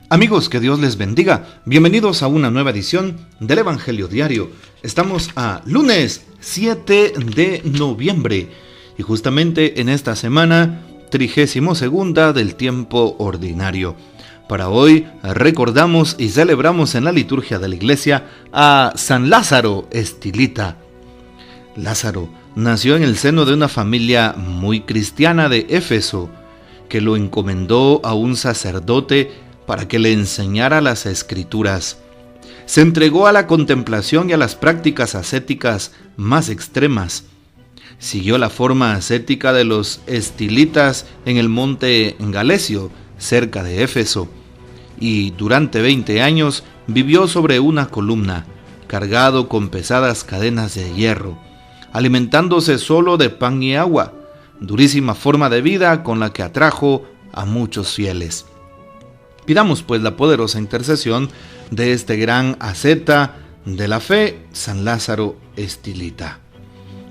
Amigos, que Dios les bendiga. Bienvenidos a una nueva edición del Evangelio Diario. Estamos a lunes 7 de noviembre y justamente en esta semana 32ª del tiempo ordinario. Para hoy recordamos y celebramos en la liturgia de la iglesia a San Lázaro Estilita. Lázaro nació en el seno de una familia muy cristiana de Éfeso, que lo encomendó a un sacerdote para que le enseñara las escrituras. Se entregó a la contemplación y a las prácticas ascéticas más extremas. Siguió la forma ascética de los estilitas en el monte Galesio, cerca de Éfeso, y durante 20 años vivió sobre una columna, cargado con pesadas cadenas de hierro, alimentándose solo de pan y agua, durísima forma de vida con la que atrajo a muchos fieles. Pidamos pues la poderosa intercesión de este gran asceta de la fe, San Lázaro Estilita.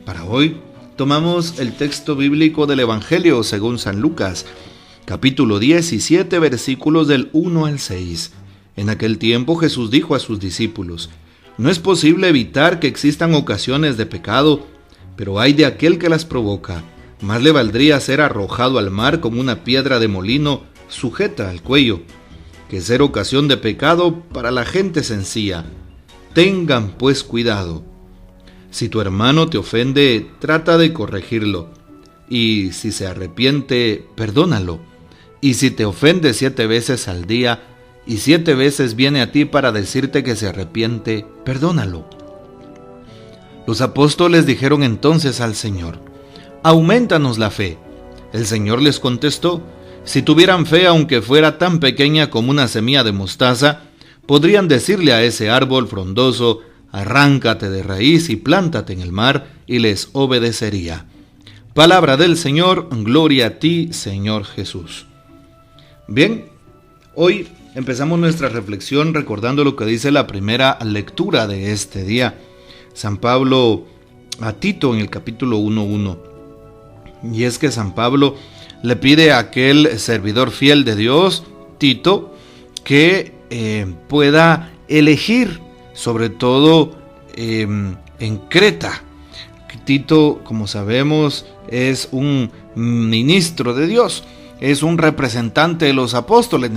Para hoy tomamos el texto bíblico del Evangelio según San Lucas, capítulo 17, versículos del 1 al 6. En aquel tiempo Jesús dijo a sus discípulos: no es posible evitar que existan ocasiones de pecado, pero hay de aquel que las provoca. Más le valdría ser arrojado al mar como una piedra de molino sujeta al cuello, que ser ocasión de pecado para la gente sencilla. Tengan pues cuidado. Si tu hermano te ofende, trata de corregirlo, y si se arrepiente, perdónalo. Y si te ofende 7 veces al día, y 7 veces viene a ti para decirte que se arrepiente, perdónalo. Los apóstoles dijeron entonces al Señor: aumentanos la fe. El Señor les contestó: si tuvieran fe, aunque fuera tan pequeña como una semilla de mostaza, podrían decirle a ese árbol frondoso: arráncate de raíz y plántate en el mar, y les obedecería. Palabra del Señor, gloria a ti, Señor Jesús. Bien, hoy empezamos nuestra reflexión recordando lo que dice la primera lectura de este día. San Pablo a Tito en el capítulo 1:1. Y es que San Pablo le pide a aquel servidor fiel de Dios, Tito, que pueda elegir, sobre todo en Creta. Tito, como sabemos, es un ministro de Dios, es un representante de los apóstoles,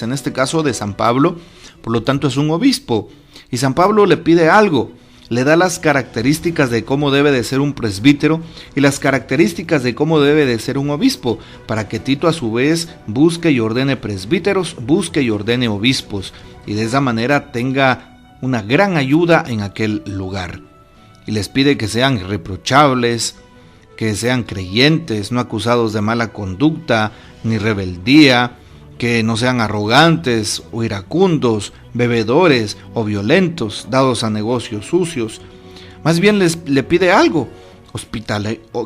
en este caso de San Pablo, por lo tanto es un obispo. Y San Pablo le pide algo. Le da las características de cómo debe de ser un presbítero y las características de cómo debe de ser un obispo, para que Tito a su vez busque y ordene presbíteros, busque y ordene obispos, y de esa manera tenga una gran ayuda en aquel lugar. Y les pide que sean irreprochables, que sean creyentes, no acusados de mala conducta ni rebeldía, que no sean arrogantes o iracundos, bebedores o violentos, dados a negocios sucios. Más bien le pide algo: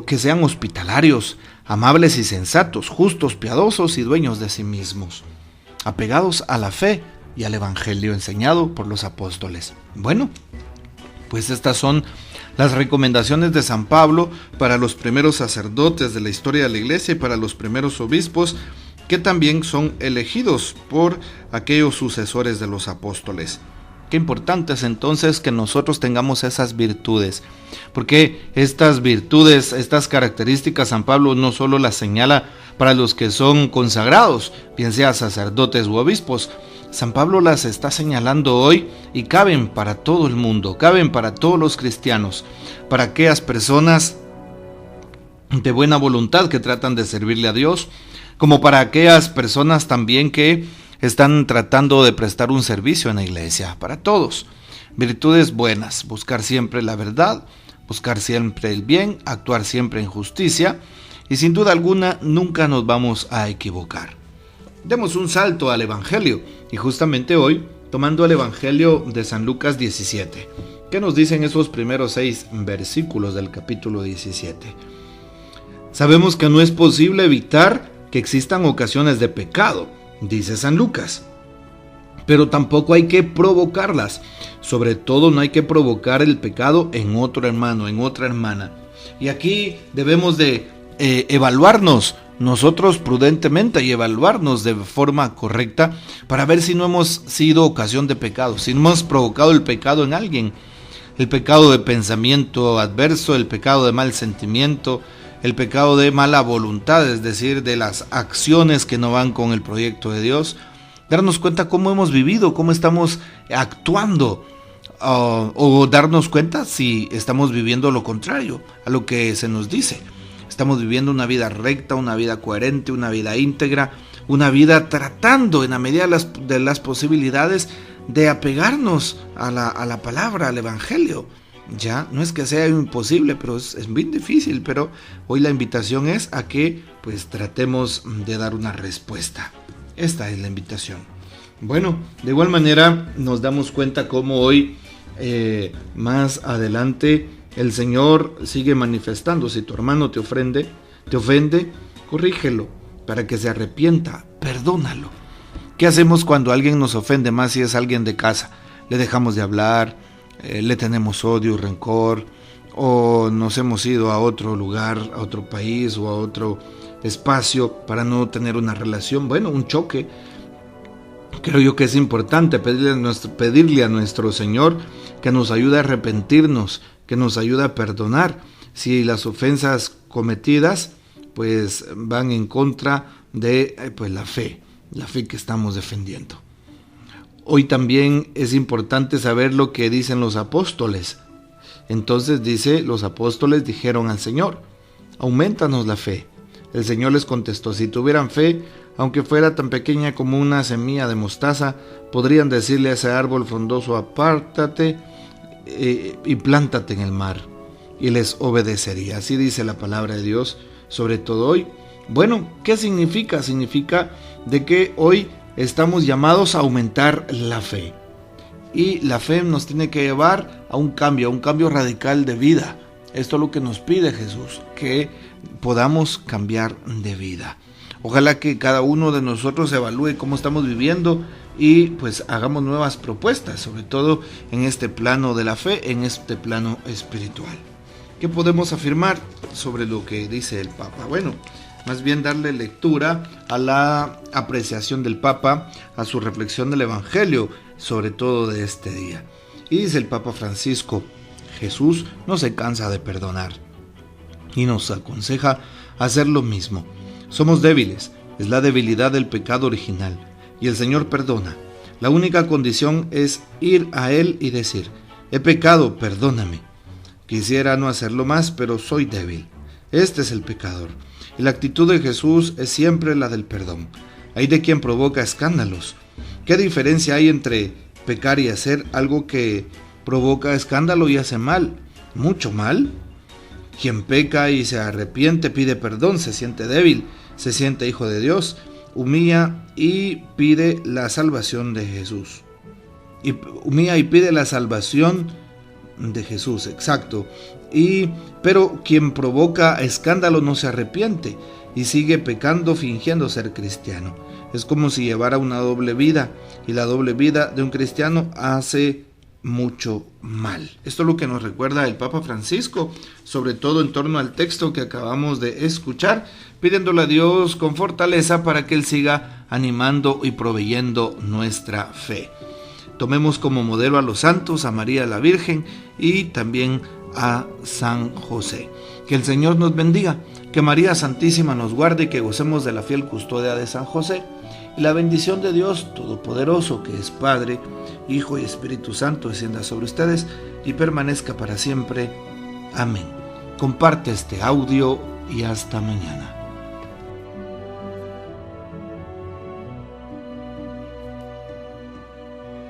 que sean hospitalarios, amables y sensatos, justos, piadosos y dueños de sí mismos, apegados a la fe y al evangelio enseñado por los apóstoles. Bueno, pues estas son las recomendaciones de San Pablo para los primeros sacerdotes de la historia de la iglesia y para los primeros obispos, que también son elegidos por aquellos sucesores de los apóstoles. Qué importante es entonces que nosotros tengamos esas virtudes, porque estas virtudes, estas características, San Pablo no solo las señala para los que son consagrados, bien sea sacerdotes u obispos. San Pablo las está señalando hoy y caben para todo el mundo, caben para todos los cristianos, para aquellas personas de buena voluntad que tratan de servirle a Dios, como para aquellas personas también que están tratando de prestar un servicio en la iglesia, para todos. Virtudes buenas: buscar siempre la verdad, buscar siempre el bien, actuar siempre en justicia, y sin duda alguna nunca nos vamos a equivocar. Demos un salto al Evangelio, y justamente hoy tomando el Evangelio de San Lucas 17. ¿Qué nos dicen esos primeros 6 versículos del capítulo 17? Sabemos que no es posible evitar que existan ocasiones de pecado, dice San Lucas, pero tampoco hay que provocarlas. Sobre todo no hay que provocar el pecado en otro hermano, en otra hermana. Y aquí debemos de evaluarnos nosotros prudentemente y evaluarnos de forma correcta para ver si no hemos sido ocasión de pecado, si no hemos provocado el pecado en alguien, el pecado de pensamiento adverso, el pecado de mal sentimiento, el pecado de mala voluntad, es decir, de las acciones que no van con el proyecto de Dios. Darnos cuenta cómo hemos vivido, cómo estamos actuando, o darnos cuenta si estamos viviendo lo contrario a lo que se nos dice. Estamos viviendo una vida recta, una vida coherente, una vida íntegra, una vida tratando en la medida de las posibilidades de apegarnos a la palabra, al evangelio. Ya, no es que sea imposible, pero es bien difícil, pero hoy la invitación es a que pues tratemos de dar una respuesta. Esta es la invitación. Bueno, de igual manera nos damos cuenta cómo hoy más adelante el Señor sigue manifestando. Si tu hermano te ofende, corrígelo para que se arrepienta, perdónalo. ¿Qué hacemos cuando alguien nos ofende, más si es alguien de casa? Le dejamos de hablar, le tenemos odio, rencor, o nos hemos ido a otro lugar, a otro país o a otro espacio para no tener una relación, bueno, un choque. Creo yo que es importante pedirle a nuestro Señor que nos ayude a arrepentirnos, que nos ayude a perdonar si las ofensas cometidas pues van en contra de pues la fe que estamos defendiendo. Hoy también es importante saber lo que dicen los apóstoles. Entonces dice, los apóstoles dijeron al Señor, aumentanos la fe. El Señor les contestó, si tuvieran fe, aunque fuera tan pequeña como una semilla de mostaza, podrían decirle a ese árbol frondoso, apártate y plántate en el mar, y les obedecería. Así dice la palabra de Dios, sobre todo hoy. Bueno, ¿qué significa? Significa de que hoy estamos llamados a aumentar la fe. Y la fe nos tiene que llevar a un cambio radical de vida. Esto es lo que nos pide Jesús, que podamos cambiar de vida. Ojalá que cada uno de nosotros evalúe cómo estamos viviendo y pues hagamos nuevas propuestas, sobre todo en este plano de la fe, en este plano espiritual. ¿Qué podemos afirmar sobre lo que dice el Papa? Bueno, más bien darle lectura a la apreciación del Papa, a su reflexión del Evangelio, sobre todo de este día. Y dice el Papa Francisco, Jesús no se cansa de perdonar y nos aconseja hacer lo mismo. Somos débiles, es la debilidad del pecado original, y el Señor perdona. La única condición es ir a Él y decir, he pecado, perdóname. Quisiera no hacerlo más, pero soy débil. Este es el pecador. Y la actitud de Jesús es siempre la del perdón. Hay de quien provoca escándalos. ¿Qué diferencia hay entre pecar y hacer algo que provoca escándalo y hace mal? ¿Mucho mal? Quien peca y se arrepiente pide perdón, se siente débil, se siente hijo de Dios, humilla y pide la salvación de Jesús. Humilla y pide la salvación de Jesús, exacto. Pero quien provoca escándalo no se arrepiente y sigue pecando fingiendo ser cristiano. Es como si llevara una doble vida, y la doble vida de un cristiano hace mucho mal. Esto es lo que nos recuerda el Papa Francisco, sobre todo en torno al texto que acabamos de escuchar, pidiéndole a Dios con fortaleza para que Él siga animando y proveyendo nuestra fe. Tomemos como modelo a los santos, a María la Virgen y también a San José. Que el Señor nos bendiga, que María Santísima nos guarde y que gocemos de la fiel custodia de San José. Y la bendición de Dios Todopoderoso, que es Padre, Hijo y Espíritu Santo, descienda sobre ustedes y permanezca para siempre. Amén. Comparte este audio y hasta mañana.